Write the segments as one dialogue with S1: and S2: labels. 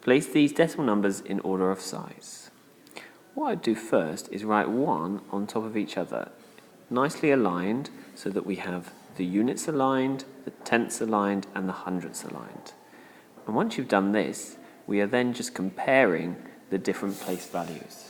S1: Place these decimal numbers in order of size. What I'd do first is write 1 on top of each other, nicely aligned so that we have the units aligned, the tenths aligned, and the hundredths aligned. And once you've done this, we are then just comparing the different place values.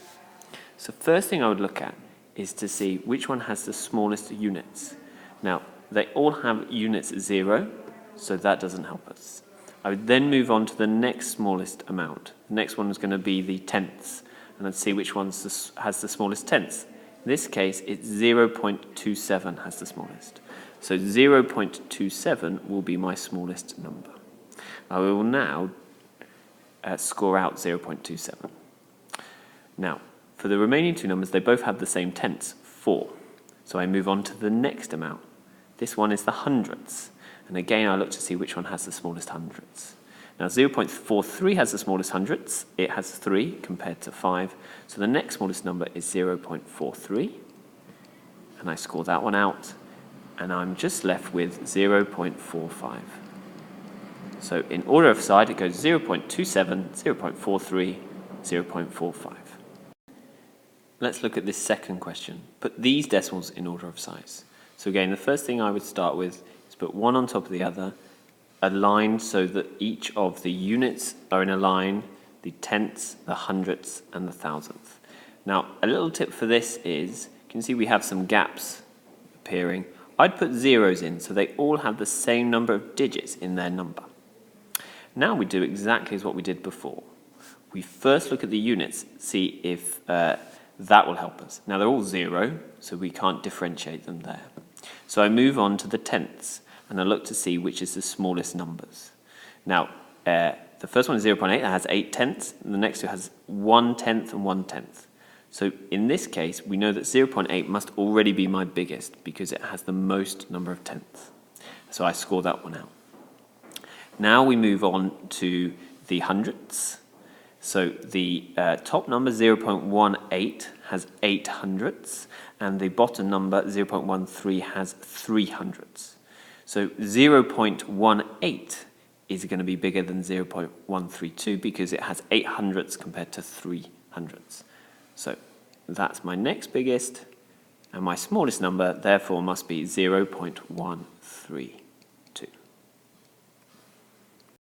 S1: So first thing I would look at is to see which one has the smallest units. Now, they all have units 0, so that doesn't help us. I would then move on to the next smallest amount. The next one is going to be the tenths, and I'd see which one has the smallest tenths. In this case, it's 0.27 has the smallest. So 0.27 will be my smallest number. I will now score out 0.27. Now, for the remaining two numbers, they both have the same tenths, 4. So I move on to the next amount. This one is the hundredths. And again, I look to see which one has the smallest hundredths. Now, 0.43 has the smallest hundredths. It has 3 compared to 5. So the next smallest number is 0.43. And I score that one out. And I'm just left with 0.45. So in order of size, it goes 0.27, 0.43, 0.45. Let's look at this second question. Put these decimals in order of size. So again, the first thing I would start with is put one on top of the other, aligned so that each of the units are in a line, the tenths, the hundredths, and the thousandth. Now, a little tip for this is, you can see we have some gaps appearing. I'd put zeros in so they all have the same number of digits in their number. Now we do exactly as what we did before. We first look at the units, see if that will help us. Now they're all 0, so we can't differentiate them there. So I move on to the tenths, and I look to see which is the smallest numbers. Now, the first one is 0.8, that has 8 tenths, and the next two has 1 tenth and 1 tenth. So in this case, we know that 0.8 must already be my biggest because it has the most number of tenths. So I score that one out. Now we move on to the hundredths. So the top number, 0.18, has 8 hundredths, and the bottom number, 0.13, has 3 hundredths. So 0.18 is going to be bigger than 0.132 because it has 8 hundredths compared to 3 hundredths. So that's my next biggest, and my smallest number, therefore, must be 0.13.